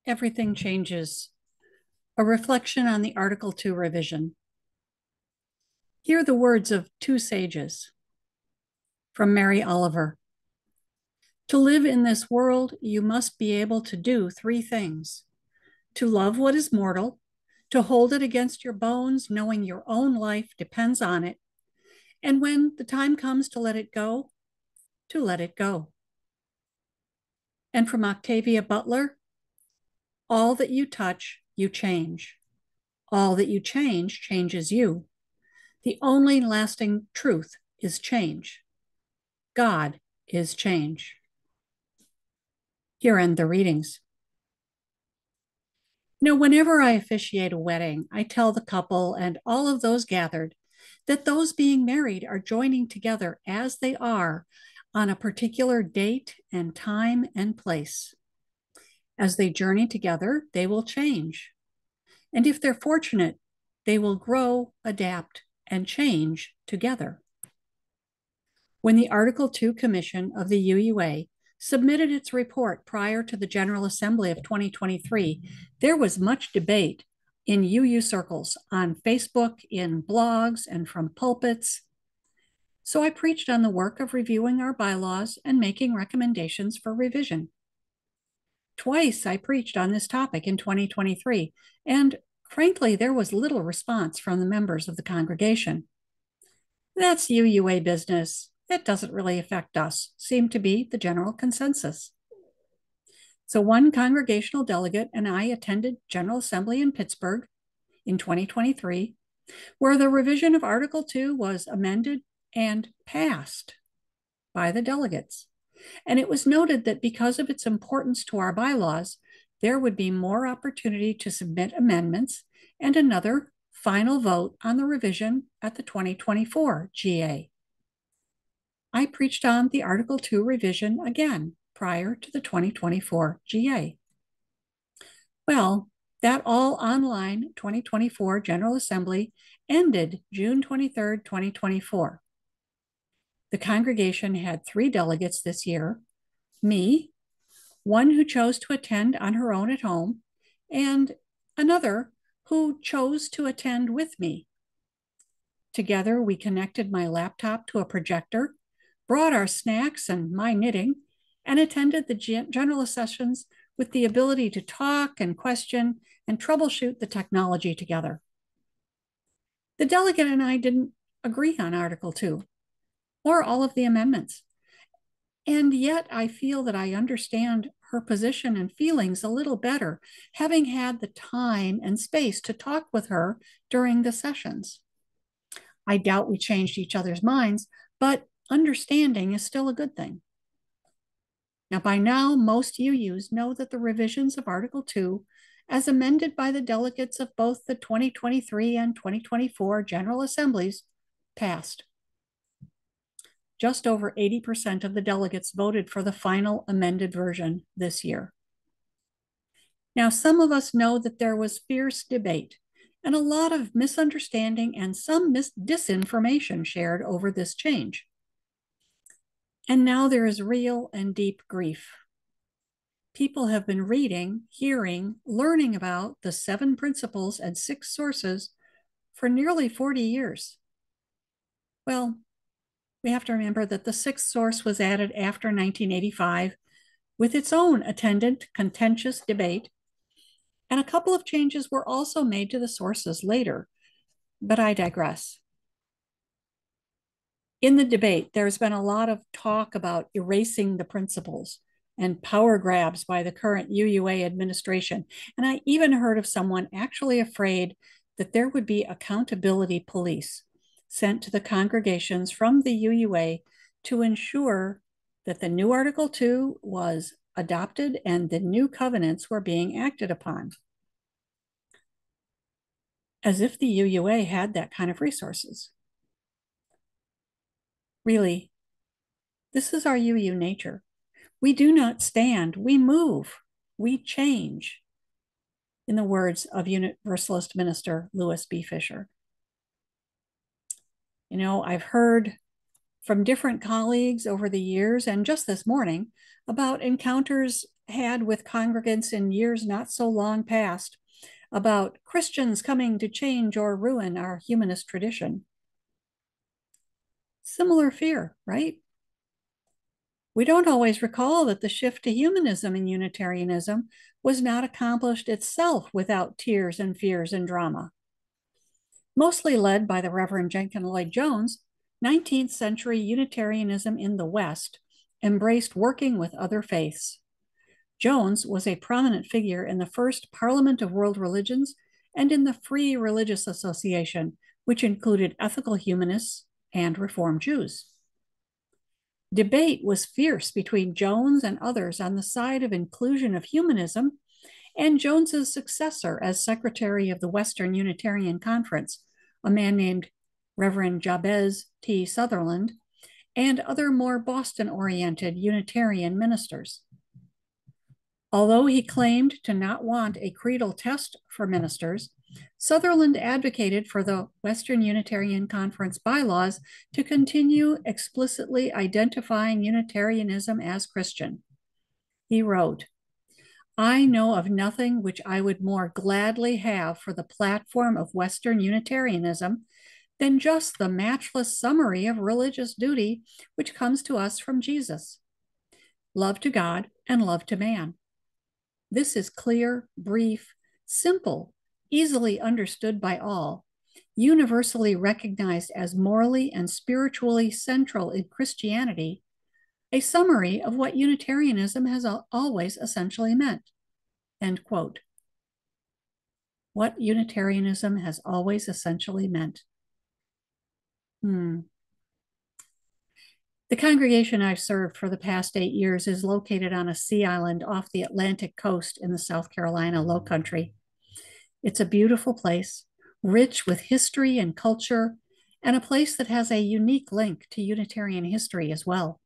Everything Changes, a reflection on the Article 2 revision. Hear the words of two sages. From Mary Oliver. To live in this world, you must be able to do three things: to love what is mortal, to hold it against your bones, knowing your own life depends on it, and when the time comes to let it go, to let it go. And from Octavia Butler, all that you touch, you change. All that you change changes you. The only lasting truth is change. God is change. Here end the readings. Whenever I officiate a wedding, I tell the couple and all of those gathered that those being married are joining together as they are on a particular date and time and place. As they journey together, they will change. And if they're fortunate, they will grow, adapt, and change together. When the Article 2 Commission of the UUA submitted its report prior to the General Assembly of 2023, there was much debate in UU circles, on Facebook, in blogs, and from pulpits. So I preached on the work of reviewing our bylaws and making recommendations for revision. Twice I preached on this topic in 2023, and frankly, there was little response from the members of the congregation. That's UUA business. It doesn't really affect us, seemed to be the general consensus. So one congregational delegate and I attended General Assembly in Pittsburgh in 2023, where the revision of Article 2 was amended and passed by the delegates. And it was noted that because of its importance to our bylaws, there would be more opportunity to submit amendments and another final vote on the revision at the 2024 GA. I preached on the Article 2 revision again prior to the 2024 GA. Well, that all online 2024 General Assembly ended June 23rd, 2024. The congregation had 3 delegates this year: me, one who chose to attend on her own at home, and another who chose to attend with me. Together, we connected my laptop to a projector, brought our snacks and my knitting, and attended the general sessions with the ability to talk and question and troubleshoot the technology together. The delegate and I didn't agree on Article 2 or all of the amendments. And yet I feel that I understand her position and feelings a little better, having had the time and space to talk with her during the sessions. I doubt we changed each other's minds, but understanding is still a good thing. Now, by now, most UUs know that the revisions of Article 2, as amended by the delegates of both the 2023 and 2024 General Assemblies, passed. Just over 80% of the delegates voted for the final amended version this year. Now, some of us know that there was fierce debate and a lot of misunderstanding and some disinformation shared over this change. And now there is real and deep grief. People have been reading, hearing, learning about the 7 principles and 6 sources for nearly 40 years. Well, we have to remember that the 6th source was added after 1985 with its own attendant contentious debate, and a couple of changes were also made to the sources later, but I digress. In the debate, there's been a lot of talk about erasing the principles and power grabs by the current UUA administration. And I even heard of someone actually afraid that there would be accountability police sent to the congregations from the UUA to ensure that the new Article 2 was adopted and the new covenants were being acted upon. As if the UUA had that kind of resources. Really, this is our UU nature. We do not stand, we move, we change, in the words of Universalist minister Louis B. Fisher. I've heard from different colleagues over the years and just this morning about encounters had with congregants in years not so long past about Christians coming to change or ruin our humanist tradition. Similar fear, right? We don't always recall that the shift to humanism in Unitarianism was not accomplished itself without tears and fears and drama. Mostly led by the Reverend Jenkins Lloyd Jones, 19th century Unitarianism in the West embraced working with other faiths. Jones was a prominent figure in the first Parliament of World Religions and in the Free Religious Association, which included ethical humanists and Reform Jews. Debate was fierce between Jones and others on the side of inclusion of humanism and Jones's successor as secretary of the Western Unitarian Conference, a man named Reverend Jabez T. Sutherland, and other more Boston-oriented Unitarian ministers. Although he claimed to not want a creedal test for ministers, Sutherland advocated for the Western Unitarian Conference bylaws to continue explicitly identifying Unitarianism as Christian. He wrote, "I know of nothing which I would more gladly have for the platform of Western Unitarianism than just the matchless summary of religious duty which comes to us from Jesus. Love to God and love to man. This is clear, brief, simple, easily understood by all, universally recognized as morally and spiritually central in Christianity, a summary of what Unitarianism has always essentially meant." End quote. What Unitarianism has always essentially meant. The congregation I've served for the past 8 years is located on a sea island off the Atlantic coast in the South Carolina Low Country. It's a beautiful place, rich with history and culture, and a place that has a unique link to Unitarian history as well.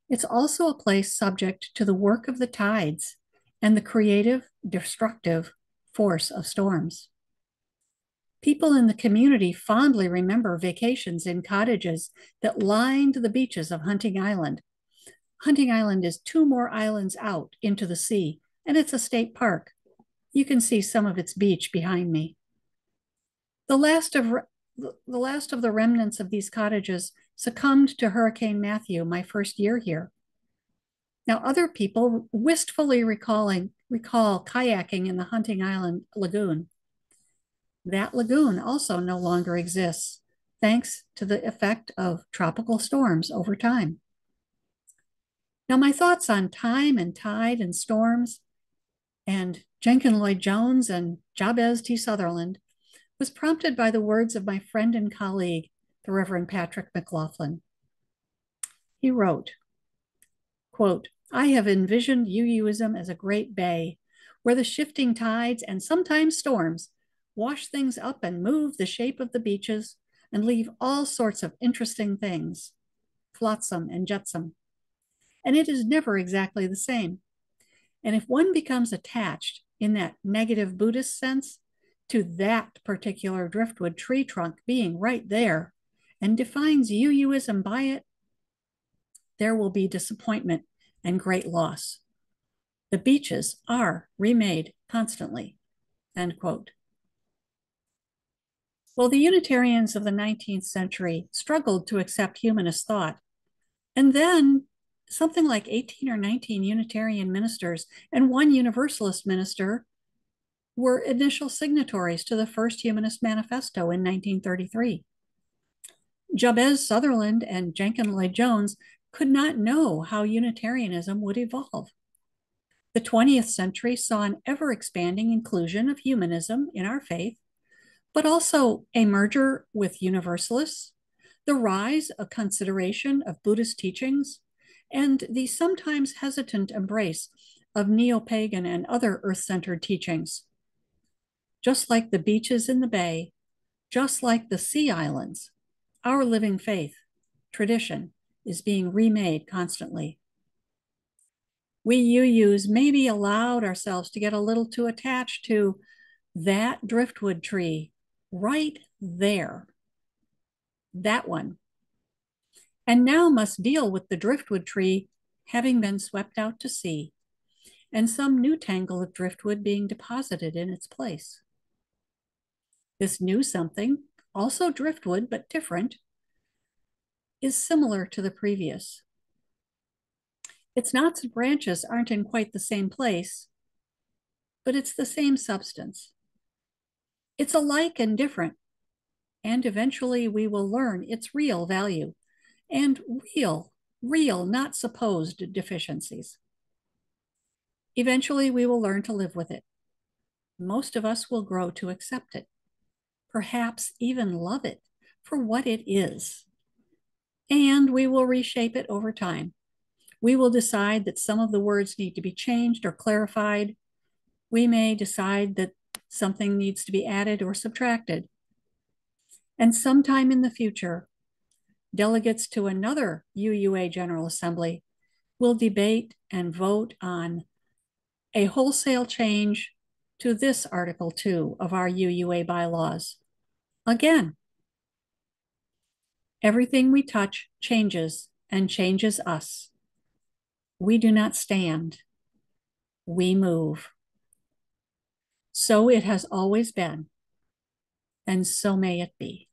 It's also a place subject to the work of the tides and the creative, destructive force of storms. People in the community fondly remember vacations in cottages that lined the beaches of Hunting Island. Hunting Island is 2 more islands out into the sea, and it's a state park. You can see some of its beach behind me. The last of the remnants of these cottages succumbed to Hurricane Matthew my first year here. Now, other people wistfully recall kayaking in the Hunting Island Lagoon. That lagoon also no longer exists, thanks to the effect of tropical storms over time. Now, my thoughts on time and tide and storms and Jenkins Lloyd Jones and Jabez T. Sutherland was prompted by the words of my friend and colleague, the Reverend Patrick McLaughlin. He wrote, quote, "I have envisioned UUism as a great bay where the shifting tides and sometimes storms wash things up and move the shape of the beaches and leave all sorts of interesting things, flotsam and jetsam. And it is never exactly the same. And if one becomes attached in that negative Buddhist sense to that particular driftwood tree trunk being right there and defines UUism by it, there will be disappointment and great loss. The beaches are remade constantly." End quote. Well, the Unitarians of the 19th century struggled to accept humanist thought. And then something like 18 or 19 Unitarian ministers and 1 Universalist minister were initial signatories to the first Humanist Manifesto in 1933. Jabez Sutherland and Jenkins Lloyd Jones could not know how Unitarianism would evolve. The 20th century saw an ever-expanding inclusion of humanism in our faith, but also a merger with Universalists, the rise of consideration of Buddhist teachings, and the sometimes hesitant embrace of neo-pagan and other earth-centered teachings. Just like the beaches in the bay, just like the sea islands, our living faith, tradition, is being remade constantly. We UUs maybe allowed ourselves to get a little too attached to that driftwood tree right there, that one, and now must deal with the driftwood tree having been swept out to sea and some new tangle of driftwood being deposited in its place. This new something, also driftwood but different, is similar to the previous. Its knots and branches aren't in quite the same place, but it's the same substance. It's alike and different, and eventually we will learn its real value and real, not supposed deficiencies. Eventually we will learn to live with it. Most of us will grow to accept it, perhaps even love it for what it is. And we will reshape it over time. We will decide that some of the words need to be changed or clarified. We may decide that something needs to be added or subtracted. And sometime in the future, delegates to another UUA General Assembly will debate and vote on a wholesale change to this Article 2 of our UUA bylaws. Again, everything we touch changes and changes us. We do not stand, we move. So it has always been, and so may it be.